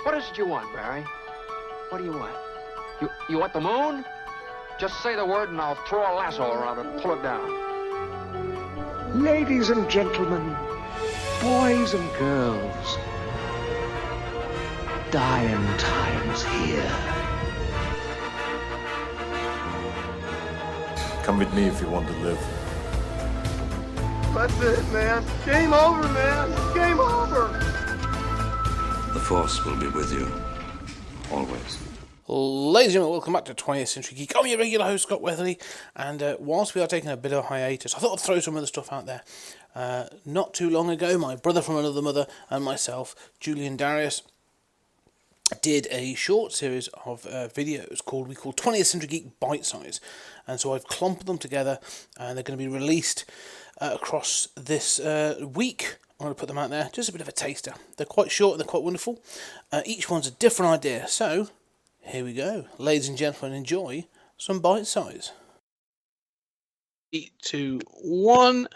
What is it you want, Barry? What do you want? You want the moon? Just say the word and I'll throw a lasso around it and pull it down. Ladies and gentlemen, boys and girls, dying times here. Come with me if you want to live. That's it, man. Game over, man. Game over. The Force will be with you, always. Ladies and gentlemen, welcome back to 20th Century Geek. I'm your regular host, Scott Weatherly, and whilst we are taking a bit of a hiatus, I thought I'd throw some other stuff out there. Not too long ago, my brother from another mother and myself, Julian Darius, did a short series of videos called 20th Century Geek Bite Size, and so I've clumped them together, and they're going to be released across this week. I'm going to put them out there, just a bit of a taster. They're quite short and they're quite wonderful. Each one's a different idea, so here we go. Ladies and gentlemen, enjoy some Bite Size. 3, 2, 1.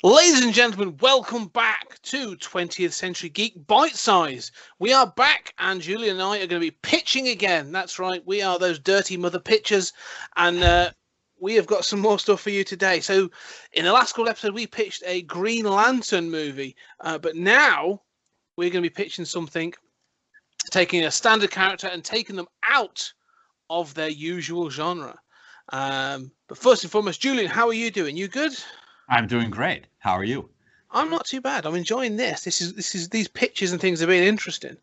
Ladies and gentlemen, welcome back to 20th Century Geek Bite Size. We are back, and Julian and I are going to be pitching again. That's right, we are those dirty mother pitchers, and we have got some more stuff for you today. So, in the last couple episodes, we pitched a Green Lantern movie, but now we're going to be pitching something, taking a standard character and taking them out of their usual genre. But first and foremost, Julian, how are you doing? You good? I'm doing great. How are you? I'm not too bad. I'm enjoying this. These pitches and things have been interesting.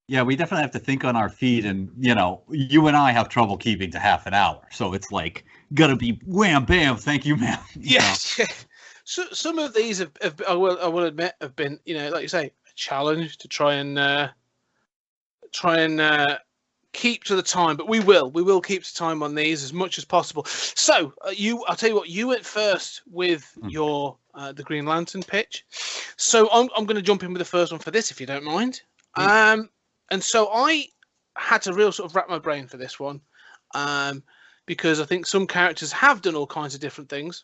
Yeah, we definitely have to think on our feet, and you and I have trouble keeping to half an hour, so it's like gotta be wham bam, thank you, ma'am. Yes. So some of these have I will admit, have been, like you say, a challenge to try and keep to the time, but we will keep to time on these as much as possible. So I'll tell you what, you went first with your the Green Lantern pitch, so I'm going to jump in with the first one for this, if you don't mind. And so I had to real sort of wrap my brain for this one, because I think some characters have done all kinds of different things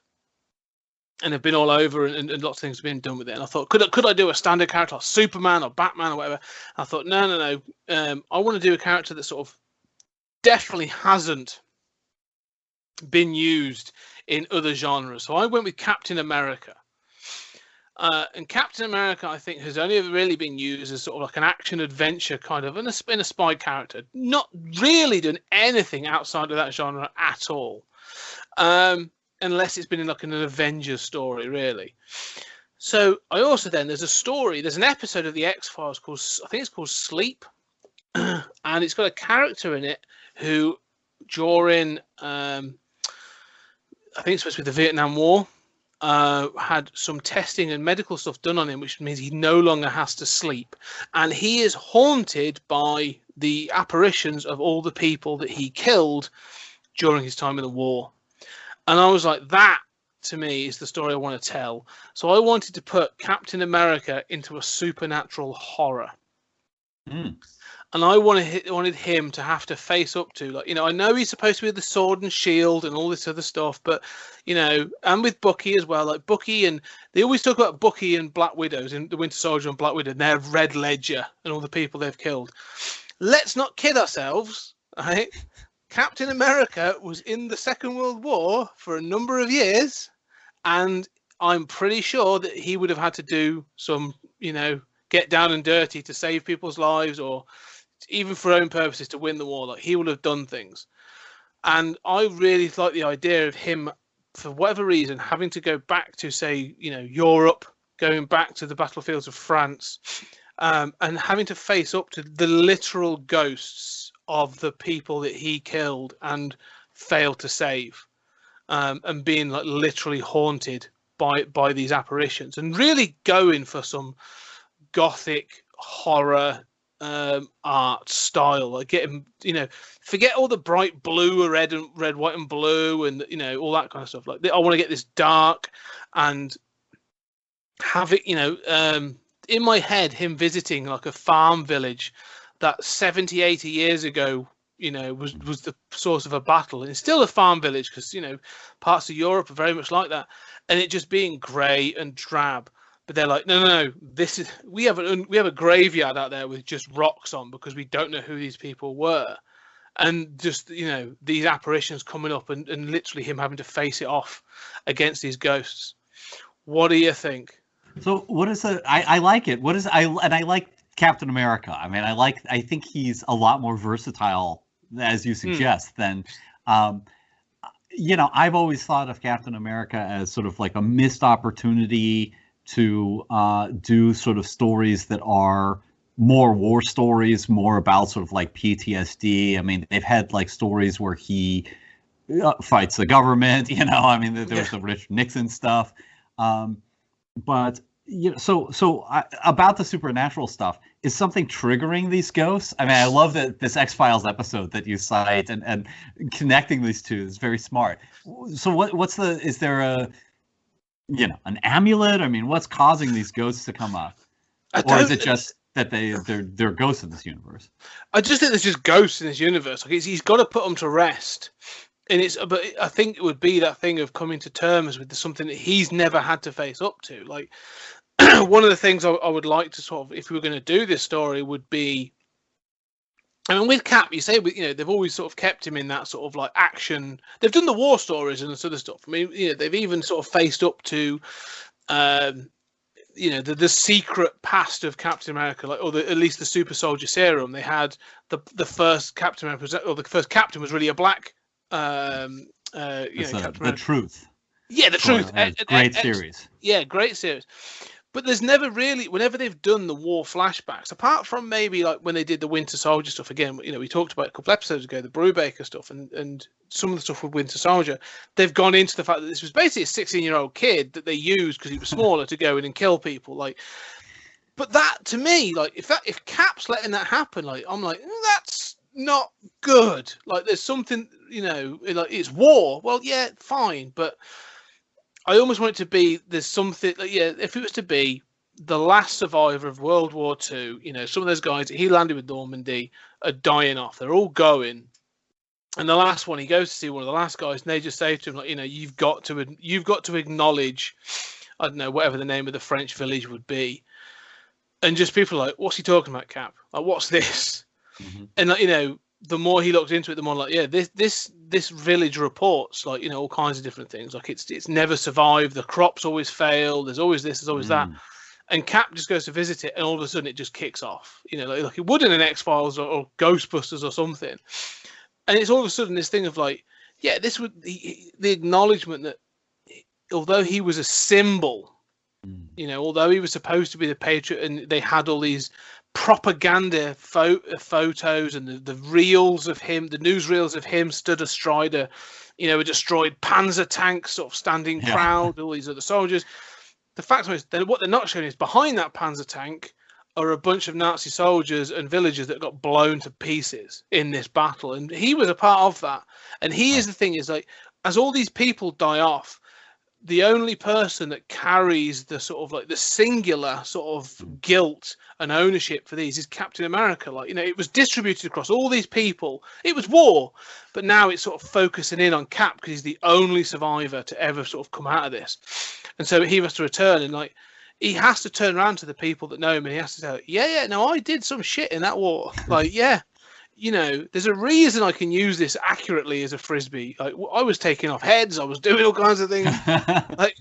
and have been all over, and lots of things have been done with it. And I thought, could I do a standard character like Superman or Batman or whatever? And I thought, no. I want to do a character that sort of definitely hasn't been used in other genres. So I went with Captain America. And Captain America, I think, has only ever really been used as sort of like an action-adventure kind of, and a spy character. Not really done anything outside of that genre at all. Unless it's been in like an Avengers story, really. So I also there's an episode of the X-Files called, I think it's called Sleep, and it's got a character in it who during, I think it's supposed to be the Vietnam War, had some testing and medical stuff done on him, which means he no longer has to sleep, and he is haunted by the apparitions of all the people that he killed during his time in the war. And I was like, that, to me, is the story I want to tell. So I wanted to put Captain America into a supernatural horror. And I wanted him to have to face up to, like, I know he's supposed to be the sword and shield and all this other stuff, but, and with Bucky as well, like Bucky, and they always talk about Bucky and Black Widows and the Winter Soldier and Black Widow, and their Red Ledger and all the people they've killed. Let's not kid ourselves, right? Captain America was in the Second World War for a number of years, and I'm pretty sure that he would have had to do some, get down and dirty to save people's lives, or even for own purposes to win the war. Like, he would have done things. And I really like the idea of him, for whatever reason, having to go back to, say, Europe, going back to the battlefields of France, and having to face up to the literal ghosts of the people that he killed and failed to save, and being like literally haunted by these apparitions, and really going for some gothic horror art style, like getting, forget all the bright blue or red, white and blue, and all that kind of stuff. Like, I want to get this dark and have it, in my head, him visiting like a farm village that 70, 80 years ago, was the source of a battle. And it's still a farm village because, parts of Europe are very much like that. And it just being grey and drab. but they're like, no, we have a graveyard out there with just rocks on because we don't know who these people were, and just these apparitions coming up and literally him having to face it off against these ghosts. What do you think? So what is I like it. I like Captain America. I mean, I think he's a lot more versatile, as you suggest, than I've always thought of Captain America as sort of like a missed opportunity to do sort of stories that are more war stories, more about sort of like PTSD. I mean, they've had like stories where he fights the government, I mean, there was the Richard Nixon stuff. But about the supernatural stuff, is something triggering these ghosts? I mean, I love that this X-Files episode that you cite and connecting these two is very smart. So is there an amulet? I mean, what's causing these ghosts to come up? Or is it just that they're ghosts in this universe? I just think there's just ghosts in this universe. Like he's got to put them to rest. But I think it would be that thing of coming to terms with something that he's never had to face up to. Like one of the things I would like to sort of, if we were going to do this story, would be, I mean, with Cap, you say, they've always sort of kept him in that sort of like action. They've done the war stories and this other stuff. I mean, they've even sort of faced up to, the secret past of Captain America, like, or at least the super soldier serum. They had the first Captain America, or the first captain was really a black. The Truth. Yeah, the Truth. Great series. Yeah, great series. But there's never really, whenever they've done the war flashbacks, apart from maybe like when they did the Winter Soldier stuff again, we talked about a couple episodes ago, the Brubaker stuff and some of the stuff with Winter Soldier, they've gone into the fact that this was basically a 16-year-old kid that they used because he was smaller to go in and kill people. Like, but that to me, like, if Cap's letting that happen, like, I'm like, that's not good. Like, there's something, like, it's war. Well, yeah, fine, but I almost want it to be there's something. Like, yeah, if it was to be the last survivor of World War II, some of those guys that he landed with Normandy are dying off. They're all going, and the last one, he goes to see one of the last guys, and they just say to him, like, you've got to acknowledge, I don't know, whatever the name of the French village would be, and just people are like, what's he talking about, Cap? Like, what's this? Mm-hmm. And like, the more he looked into it, the more like, yeah, this village reports like, all kinds of different things. Like it's never survived. The crops always fail. There's always this. There's always that. And Cap just goes to visit it, and all of a sudden it just kicks off. Like it would in an X-Files or Ghostbusters or something. And it's all of a sudden this thing of like, yeah, this would the acknowledgement that although he was a symbol, although he was supposed to be the patriot, and they had all these propaganda photos and the reels of him, the newsreels of him stood astride a destroyed Panzer tank, sort of standing proud, all these other soldiers. The fact is, what they're not showing is behind that Panzer tank are a bunch of Nazi soldiers and villagers that got blown to pieces in this battle, and he was a part of that. And he is the thing is like, as all these people die off, the only person that carries the sort of like the singular sort of guilt and ownership for these is Captain America. Like, it was distributed across all these people. It was war, but now it's sort of focusing in on Cap because he's the only survivor to ever sort of come out of this. And so he has to return, and like, he has to turn around to the people that know him, and he has to say, no, I did some shit in that war. Like, yeah. There's a reason I can use this accurately as a frisbee. Like, I was taking off heads, I was doing all kinds of things. Like,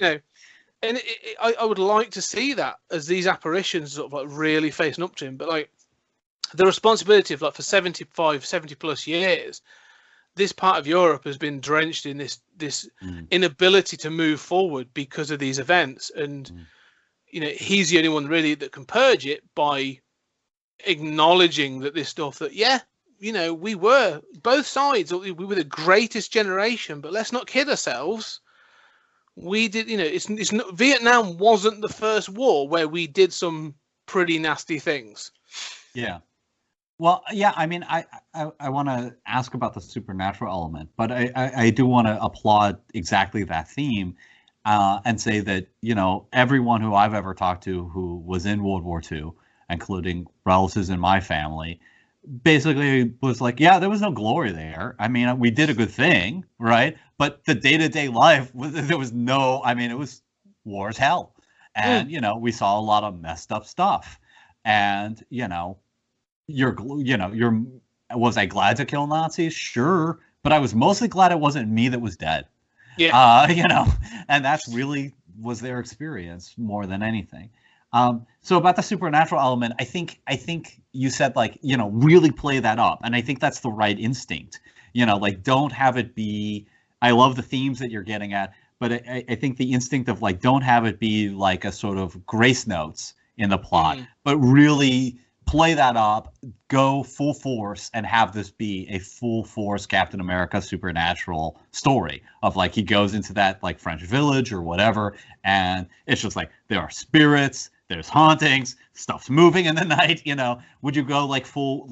and I would like to see that as these apparitions sort of like really facing up to him. But like the responsibility of like for 70 plus years, this part of Europe has been drenched in this inability to move forward because of these events. And he's the only one really that can purge it by acknowledging that this stuff that we were both sides. We were the greatest generation, but let's not kid ourselves. We did, it's not, Vietnam wasn't the first war where we did some pretty nasty things. Yeah. Well, yeah. I mean, I want to ask about the supernatural element, but I do want to applaud exactly that theme, and say that everyone who I've ever talked to who was in World War II, including relatives in my family, basically was like, yeah, there was no glory there. I mean, we did a good thing, right? But the day-to-day life, there was no, I mean, it was war as hell. and we saw a lot of messed up stuff, and was I glad to kill Nazis? Sure, but I was mostly glad it wasn't me that was dead. Yeah. And that's really was their experience more than anything. So about the supernatural element, I think you said really play that up, and I think that's the right instinct. Don't have it be. I love the themes that you're getting at, but I think the instinct of don't have it be like a sort of grace notes in the plot, but really play that up, go full force, and have this be a full force Captain America supernatural story of he goes into that French village or whatever, and it's just there are spirits, there's hauntings, stuff's moving in the night. Would you go full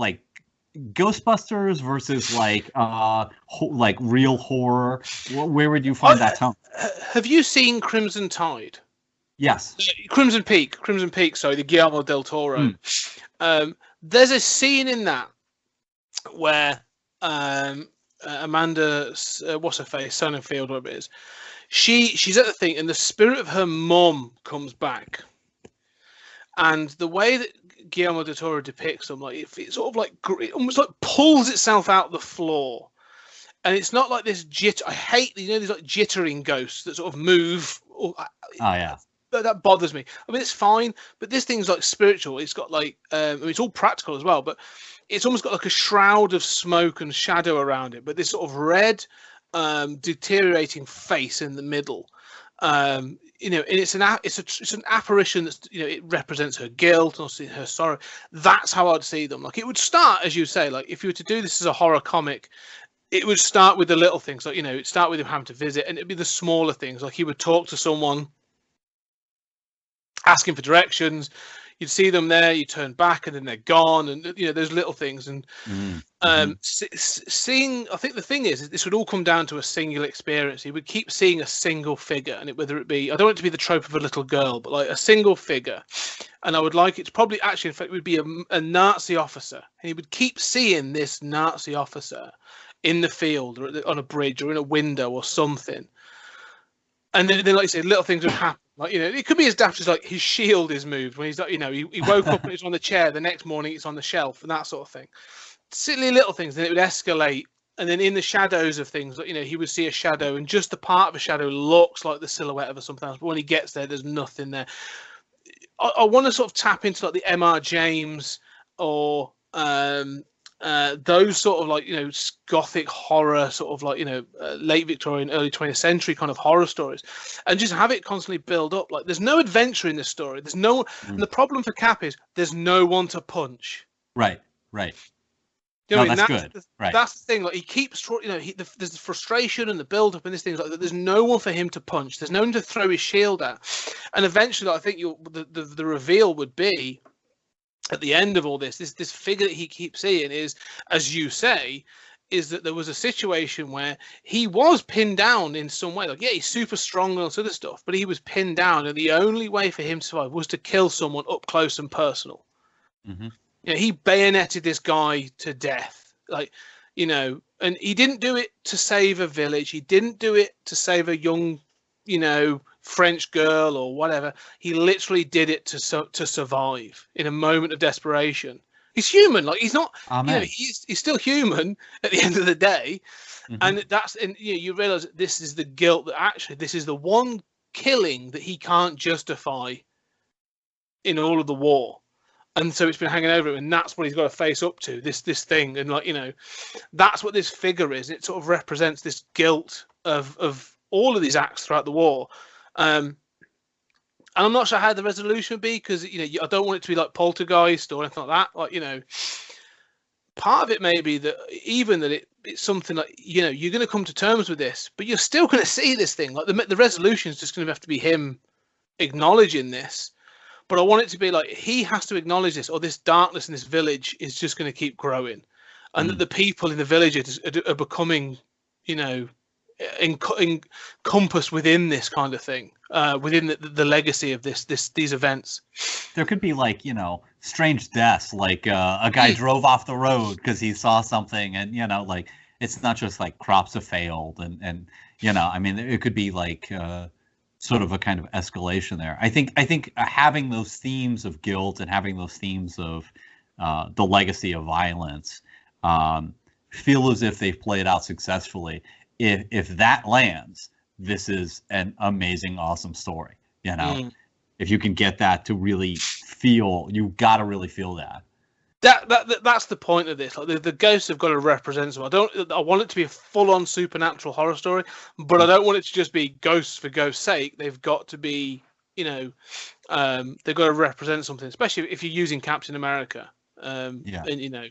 Ghostbusters versus real horror? Where would you find that tone? Have you seen Crimson Tide? Yes. Crimson Peak. Sorry, the Guillermo del Toro. There's a scene in that where Amanda, what's her face, Sonnenfeld, whatever it is, she's at the thing, and the spirit of her mum comes back, and the way that Guillermo del Toro depicts them, it sort of it almost pulls itself out the floor, and it's not like this I hate these jittering ghosts that sort of move. Oh yeah. That bothers me. I mean, it's fine, but this thing's spiritual. It's got it's all practical as well, but it's almost got a shroud of smoke and shadow around it. But this sort of red, deteriorating face in the middle. And it's an apparition that's it represents her guilt and her sorrow. That's how I'd see them. It would start, as you say, if you were to do this as a horror comic, it would start with the little things, it'd start with him having to visit, and it'd be the smaller things, he would talk to someone, asking for directions. You'd see them there, you turn back, and then they're gone, and those little things. And seeing, I think the thing is this would all come down to a single experience. You would keep seeing a single figure, and whether it be, I don't want it to be the trope of a little girl, but a single figure. And I would like it to probably actually, in fact, it would be a Nazi officer, and he would keep seeing this Nazi officer in the field or on a bridge or in a window or something. And then like you said, little things would happen. It could be as daft as his shield is moved when he's he woke up and it's on the chair. The next morning it's on the shelf and that sort of thing. Silly little things. Then it would escalate, and then in the shadows of things, he would see a shadow, and just the part of a shadow looks like the silhouette of something else. But when he gets there, there's nothing there. I want to sort of tap into the M.R. James or those sort of gothic horror, sort of late Victorian, early 20th century kind of horror stories, and just have it constantly build up. There's no adventure in this story. There's no, and the problem for Cap is there's no one to punch. Right. You know what I mean? That's good. Right. That's the thing. He keeps, there's the frustration and the build up and this thing that. There's no one for him to punch. There's no one to throw his shield at, and eventually, I think the reveal would be, at the end of all this figure that he keeps seeing is, as you say, is that there was a situation where he was pinned down in some way. He's super strong and all this other stuff, but he was pinned down, and the only way for him to survive was to kill someone up close and personal. Mm-hmm. He bayoneted this guy to death, and he didn't do it to save a village. He didn't do it to save a young, French girl or whatever. He literally did it to survive in a moment of desperation. He's human. He's not, he's still human at the end of the day. Mm-hmm. And you realize this is the guilt that actually this is the one killing that he can't justify in all of the war. And so it's been hanging over him, and that's what he's got to face up to, this thing. And that's what this figure is. It sort of represents this guilt of all of these acts throughout the war. And I'm not sure how the resolution would be, because I don't want it to be like Poltergeist or anything like that. Part of it may be that even that it's something you're going to come to terms with this, but you're still going to see this thing. The resolution is just going to have to be him acknowledging this. But I want it to be he has to acknowledge this, or this darkness in this village is just going to keep growing, and that the people in the village are becoming, encompassed within this kind of thing, within the legacy of these events. There could be strange deaths, a guy drove off the road because he saw something, and it's not just crops have failed, and I mean it could be sort of a kind of escalation there. I think having those themes of guilt and having those themes of the legacy of violence feel as if they've played out successfully. If that lands, this is an amazing, awesome story. You know, if you can get that to really feel, you got to really feel that. That's the point of this. Like the ghosts have got to represent something. I want it to be a full-on supernatural horror story, but I don't want it to just be ghosts for ghost's sake. They've got to be, you know, they've got to represent something, especially if you're using Captain America. And, you know,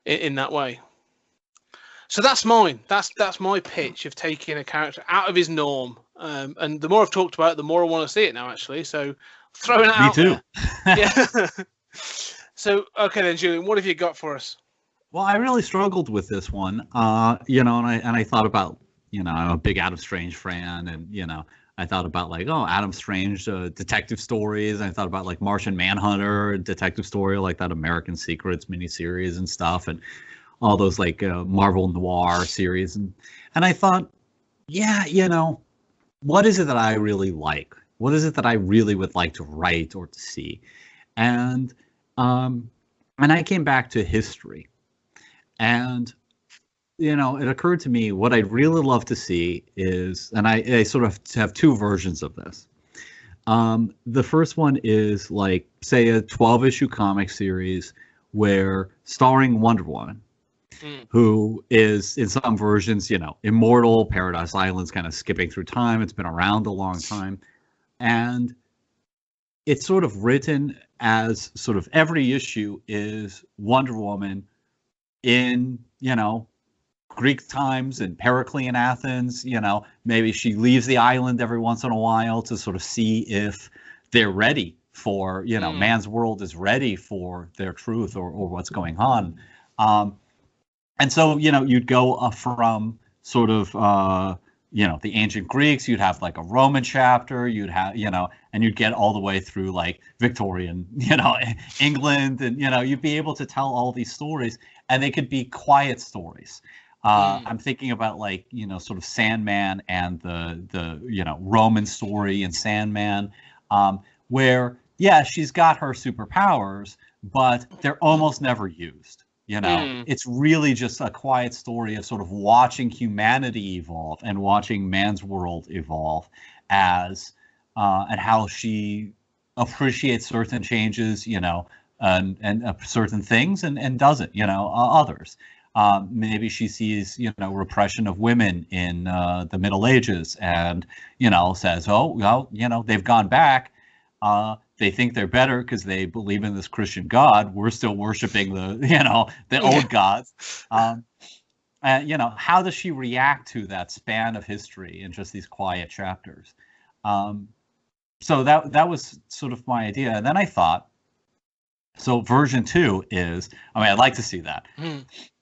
in that way. So that's mine. That's my pitch of taking a character out of his norm. And the more I've talked about it, the more I want to see it now. Actually, so throwing it out there. Yeah. So, okay then, Julian, what have you got for us? Well, I really struggled with this one, you know, and I thought about, you know, I'm a big Adam Strange fan, and, you know, I thought about like, oh, Adam Strange detective stories. I thought about like Martian Manhunter detective story, like that American Secrets miniseries and stuff, and all those like Marvel Noir series, and I thought, yeah, you know, what is it that I really like? What is it that I really would like to write or to see? And I came back to history, and, you know, it occurred to me what I'd really love to see is, and I sort of have two versions of this. The first one is like, say, a 12-issue comic series where starring Wonder Woman, who is in some versions, you know, immortal. Paradise Island's kind of skipping through time. It's been around a long time, and it's sort of written as sort of every issue is Wonder Woman in, you know, Greek times and Periclean Athens. You know, maybe she leaves the island every once in a while to sort of see if they're ready for, you know, man's world is ready for their truth or what's going on. And so, you know, you'd go from sort of, you know, the ancient Greeks, you'd have like a Roman chapter, you'd have, you know, and you'd get all the way through like Victorian, you know, England, and, you know, you'd be able to tell all these stories, and they could be quiet stories. I'm thinking about like, you know, sort of Sandman and the you know, Roman story in Sandman, where, yeah, she's got her superpowers, but they're almost never used. You know, it's really just a quiet story of sort of watching humanity evolve and watching man's world evolve as and how she appreciates certain changes, you know, and certain things and doesn't, you know, others. Maybe she sees, you know, repression of women in the Middle Ages and, you know, says, oh, well, you know, they've gone back. They think they're better because they believe in this Christian God. We're still worshiping the, you know, the old gods. And, you know, how does she react to that span of history in just these quiet chapters? So that was sort of my idea. And then I thought, so version 2 is, I mean, I'd like to see that.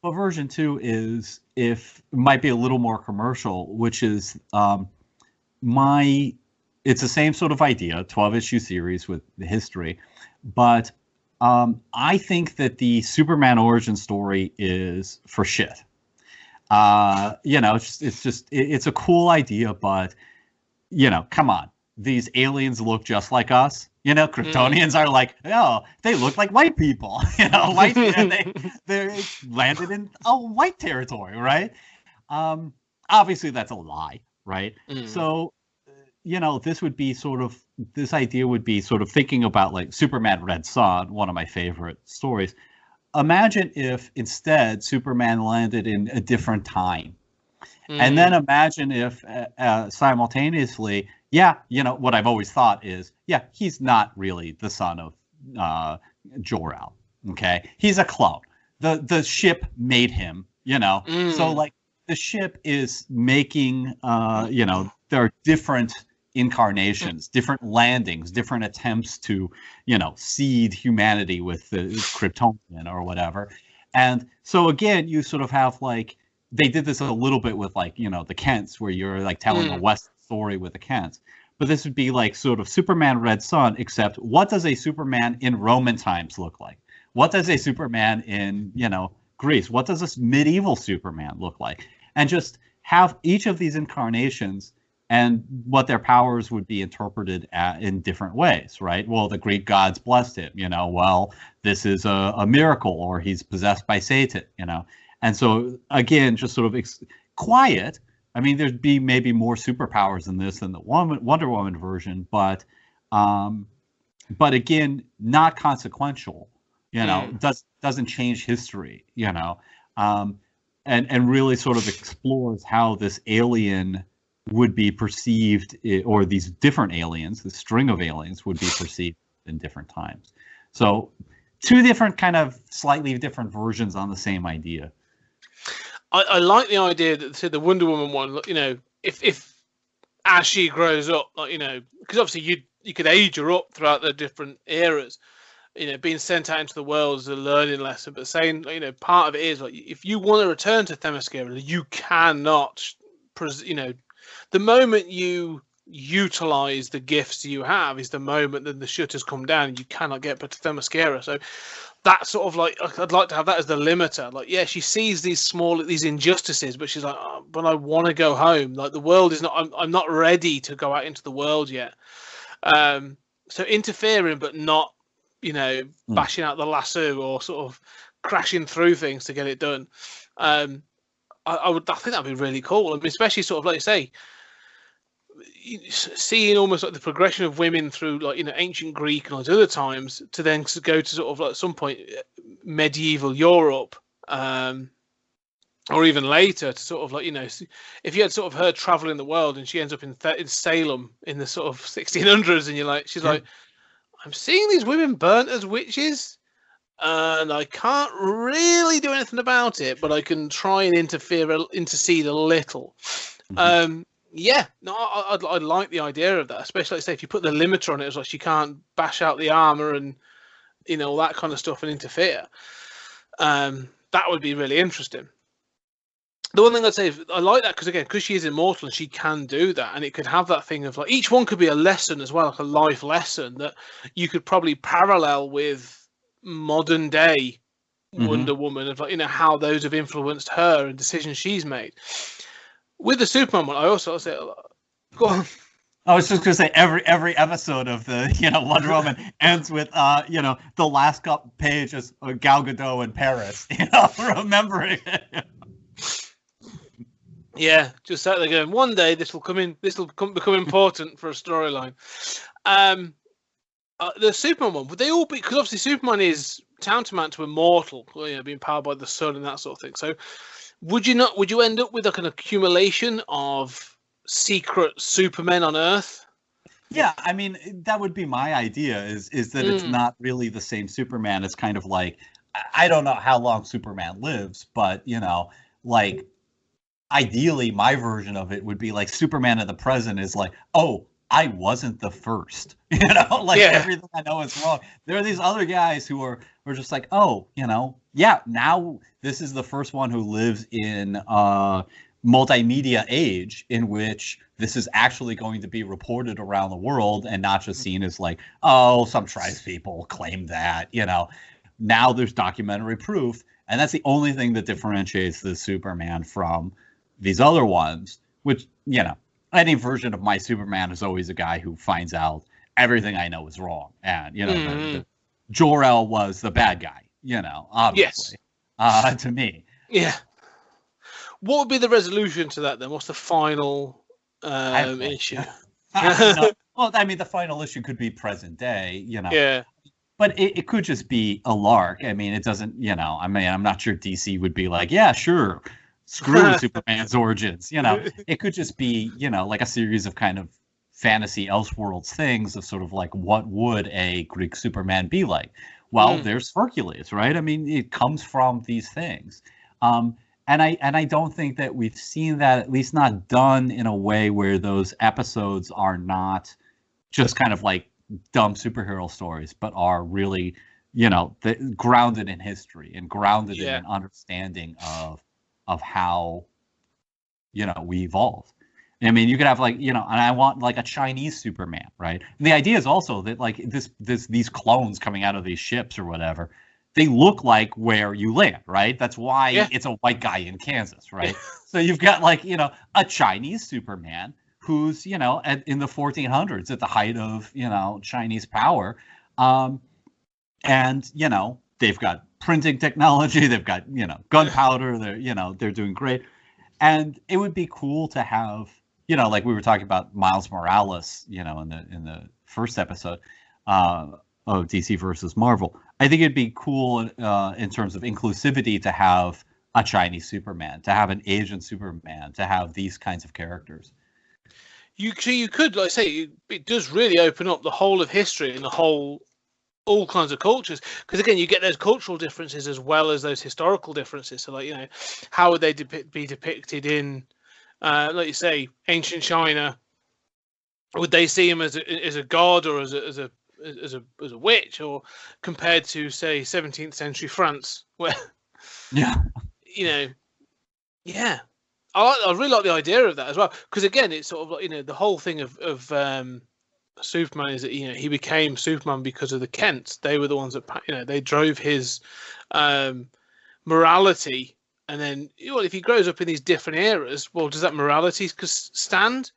But version 2 is, if might be a little more commercial, which is it's the same sort of idea, 12-issue series with the history, but I think that the Superman origin story is for shit. You know, it's a cool idea, but, you know, come on, these aliens look just like us. You know, Kryptonians are like, oh, they look like white people. You know, white, and they landed in a white territory, right? Obviously, that's a lie, right? So, you know, this idea would be sort of thinking about like Superman Red Son, one of my favorite stories. Imagine if instead Superman landed in a different time. And then imagine if simultaneously, yeah, you know, what I've always thought is, yeah, he's not really the son of Jor-El. Okay, he's a clone. The ship made him, you know. So like the ship is making, you know, there are different incarnations, different landings, different attempts to, you know, seed humanity with the Kryptonian or whatever. And so again, you sort of have like, they did this a little bit with like, you know, the Kents, where you're like telling a West story with the Kents. But this would be like sort of Superman Red Son, except what does a Superman in Roman times look like? What does a Superman in, you know, Greece? What does this medieval Superman look like? And just have each of these incarnations and what their powers would be interpreted in different ways, right? Well, the Greek gods blessed him, well, this is a miracle, or he's possessed by Satan, and so again, just sort of quiet. I mean, there'd be maybe more superpowers in this than the Wonder Woman version, but again, not consequential. Doesn't change history. And really sort of explores how this alien would be perceived, or these different aliens, the string of aliens, would be perceived in different times. So, two different kind of slightly different versions on the same idea. I like the idea that the Wonder Woman one, if as she grows up, because obviously you could age her up throughout the different eras, being sent out into the world is a learning lesson. But saying, part of it is like, if you want to return to Themyscira, you cannot, the moment you utilize the gifts you have is the moment that the shutters come down and you cannot get back to Themyscira. So that's sort of like, I'd like to have that as the limiter. Like, yeah, she sees these injustices, but she's like, oh, but I want to go home. Like, the world is not, I'm not ready to go out into the world yet. So interfering, but not, bashing out the lasso or sort of crashing through things to get it done. I think that'd be really cool. I mean, especially sort of like you say, seeing almost like the progression of women through ancient Greek and all those other times to then go to sort of like at some point medieval Europe, or even later to sort of like, if you had sort of her traveling the world and she ends up in Salem in the sort of 1600s, and you're like, she's like, I'm seeing these women burnt as witches, and I can't really do anything about it, but I can try and intercede a little. Yeah, no, I'd like the idea of that, especially like say if you put the limiter on it, it's like she can't bash out the armor and all that kind of stuff and interfere. That would be really interesting. The one thing I'd say is I like that because she is immortal and she can do that, and it could have that thing of like each one could be a lesson as well, like a life lesson that you could probably parallel with modern day Wonder Woman, of like how those have influenced her and decisions she's made. With the Superman one, I also say, go on. I was just going to say every episode of the Wonder Woman ends with the last page is Gal Gadot in Paris, remembering it. Yeah, just sat there going, one day this will become important for a storyline. The Superman one, would they all be, because obviously Superman is tantamount to immortal, being powered by the sun and that sort of thing. So would you end up with like an accumulation of secret Supermen on Earth? Yeah, I mean, that would be my idea, is that it's not really the same Superman. It's kind of like, I don't know how long Superman lives, but like, ideally, my version of it would be like Superman in the present is like, oh, I wasn't the first, everything I know is wrong. There are these other guys who are just like, oh, now this is the first one who lives in multimedia age in which this is actually going to be reported around the world and not just seen as like, oh, some tribes people claim that, Now there's documentary proof, and that's the only thing that differentiates the Superman from these other ones, which, any version of my Superman is always a guy who finds out everything I know is wrong. And, Jor-El was the bad guy, obviously, to me. Yeah. What would be the resolution to that then? What's the final issue? Well, I mean, the final issue could be present day, Yeah. But it could just be a lark. I mean, it doesn't, I'm not sure DC would be like, yeah, sure, screw Superman's origins. It could just be, like a series of kind of fantasy Elseworlds things of sort of like, what would a Greek Superman be like? Well, there's Hercules, right? I mean, it comes from these things. And I don't think that we've seen that, at least not done in a way where those episodes are not just kind of like dumb superhero stories, but are really, grounded in history and grounded in an understanding of how, we evolved. I mean, you could have like, and I want like a Chinese Superman, right? And the idea is also that like these clones coming out of these ships or whatever, they look like where you land, right? That's why it's a white guy in Kansas, right? So you've got like, a Chinese Superman who's, you know, in the 1400s at the height of, you know, Chinese power. And, you know, they've got printing technology, they've got, you know, gunpowder, they're doing great. And it would be cool to have, you know, like we were talking about Miles Morales, you know, in the first episode of DC versus Marvel. I think it'd be cool in terms of inclusivity to have a Chinese Superman, to have an Asian Superman, to have these kinds of characters. You could, like I say, it does really open up the whole of history and all kinds of cultures, because again, you get those cultural differences as well as those historical differences. So, like, you know, how would they be depicted in, like you say, ancient China? Would they see him as a god or as a witch, or compared to, say, 17th century France, where, yeah, you know, yeah, I really like the idea of that as well, because again, it's sort of like, you know, the whole thing of Superman is that, you know, he became Superman because of the Kents. They were the ones that, you know, they drove his morality, and then, well, if he grows up in these different eras, well, does that morality stand?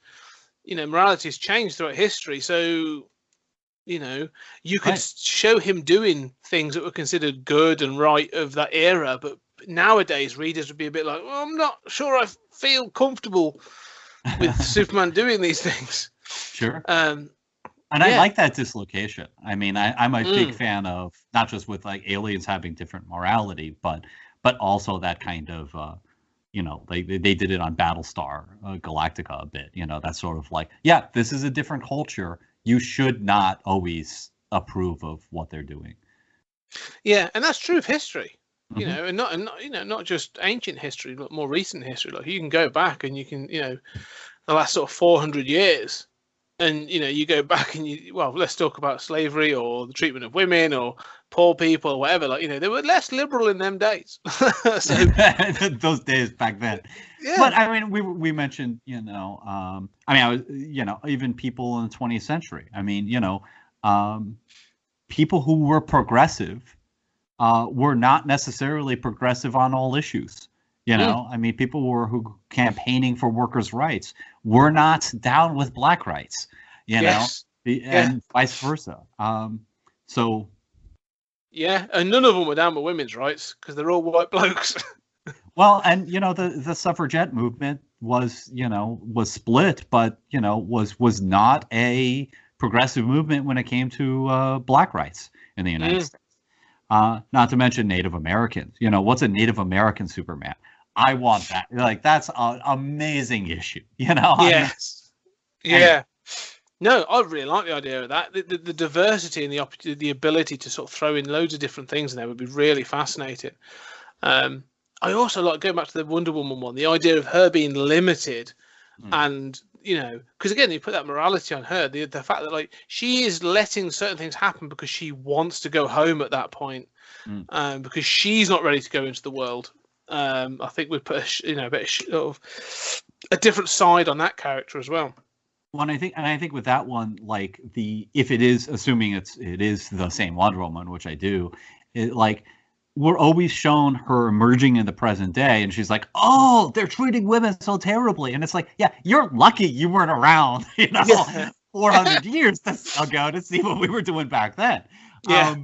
You know, morality has changed throughout history, so, you know, you could show him doing things that were considered good and right of that era, but nowadays readers would be a bit like, well, I'm not sure I feel comfortable with Superman doing these things. Sure. And I like that dislocation. I mean, I'm a big fan of, not just with like aliens having different morality, but also that kind of, you know, they did it on Battlestar Galactica a bit. You know, that's sort of like, yeah, this is a different culture. You should not always approve of what they're doing. Yeah, and that's true of history. You know, and not you know, not just ancient history, but more recent history. Like, you can go back and you can, you know, the last sort of 400 years, and, you know, you go back and let's talk about slavery or the treatment of women or poor people or whatever. Like, you know, they were less liberal in them days. So those days back then. Yeah. But I mean, we mentioned, you know, I mean, I was, you know, even people in the 20th century. I mean, you know, people who were progressive were not necessarily progressive on all issues. You know, I mean, people who campaigning for workers' rights were not down with black rights, you know, and vice versa. So. Yeah, and none of them were down with women's rights because they're all white blokes. Well, and, you know, the suffragette movement was, you know, was split, but, you know, was not a progressive movement when it came to black rights in the United States. Not to mention Native Americans. You know, what's a Native American Superman? I want that. Like, that's an amazing issue, you know? Yes. Yeah. No, I really like the idea of that. The diversity and the ability to sort of throw in loads of different things in there would be really fascinating. I also like, going back to the Wonder Woman one, the idea of her being limited, and, you know, because again, you put that morality on her, the fact that, like, she is letting certain things happen because she wants to go home at that point, because she's not ready to go into the world. I think we'd put a bit of a different side on that character as well. Well, and I think with that one, like, if it is, assuming it is the same Wonder Woman, which I do, like, we're always shown her emerging in the present day, and she's like, "Oh, they're treating women so terribly," and it's like, yeah, you're lucky you weren't around, you know, 400 years ago to see what we were doing back then. Yeah.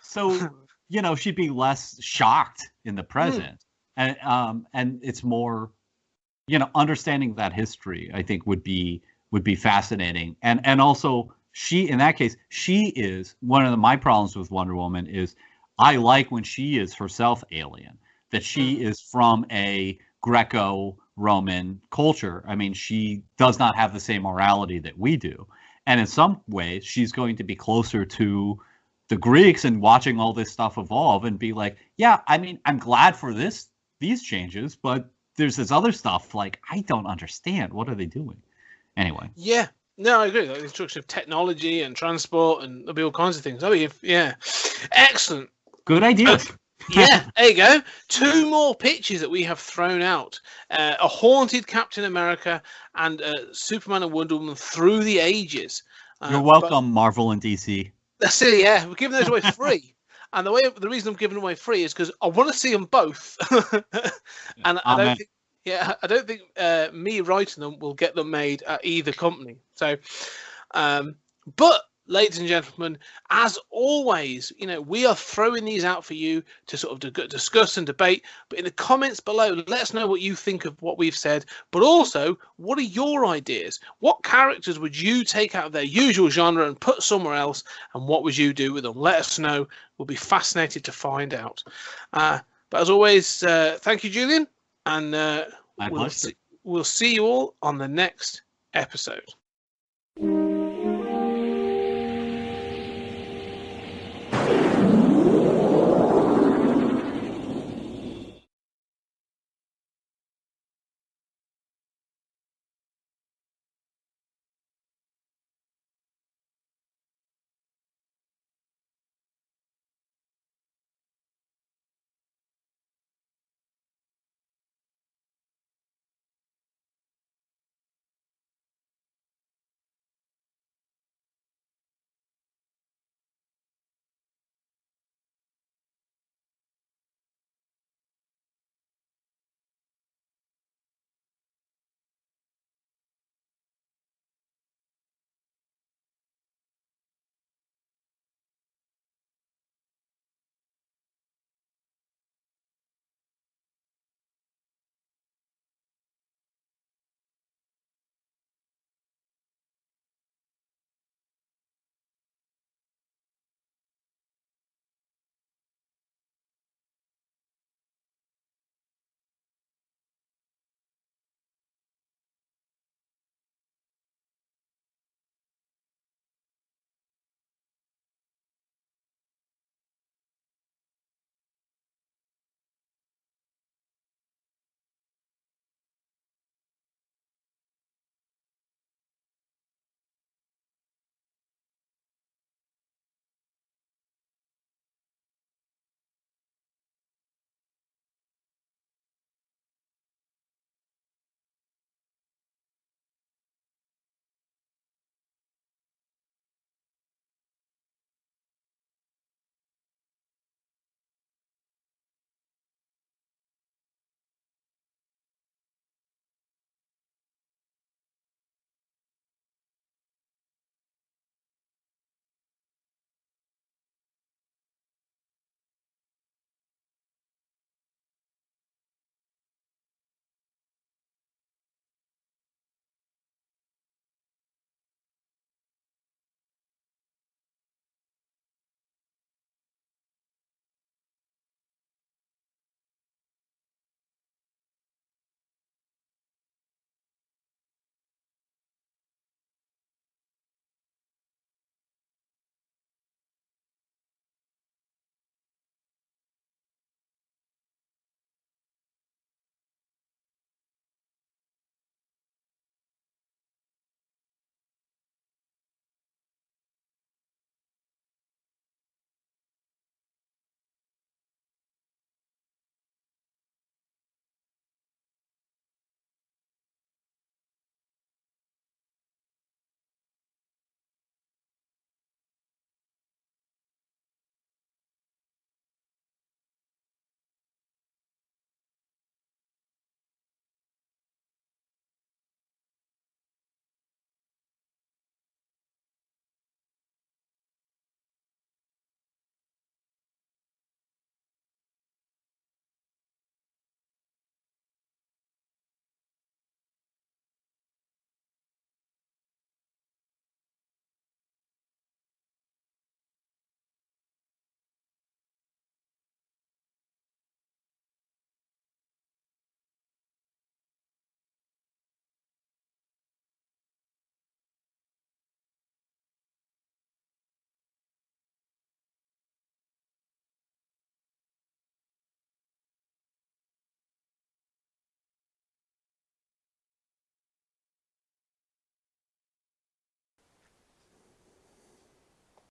So, you know, she'd be less shocked in the present, and it's more, you know, understanding that history, I think, would be fascinating, and also in that case, she is one of my problems with Wonder Woman is, I like when she is herself alien, that she is from a Greco-Roman culture. I mean, she does not have the same morality that we do. And in some ways, she's going to be closer to the Greeks, and watching all this stuff evolve and be like, yeah, I mean, I'm glad for these changes, but there's this other stuff, like, I don't understand. What are they doing? Anyway. Yeah. No, I agree. Like, the introduction of technology and transport, and there'll be all kinds of things. Oh, yeah. Excellent. Good idea. Yeah, there you go. 2 more pitches that we have thrown out. A haunted Captain America and Superman and Wonder Woman through the ages. You're welcome, Marvel and DC. That's it, yeah. We're giving those away free. And the reason I'm giving them away free is because I want to see them both. And I don't think, Yeah, I don't think me writing them will get them made at either company. So, but ladies and gentlemen, as always, we are throwing these out for you to sort of discuss and debate. But in the comments below, let us know what you think of what we've said. But also, what are your ideas? What characters would you take out of their usual genre and put somewhere else? And what would you do with them? Let us know. We'll be fascinated to find out. But as always, thank you, Julian. And we'll see you all on the next episode.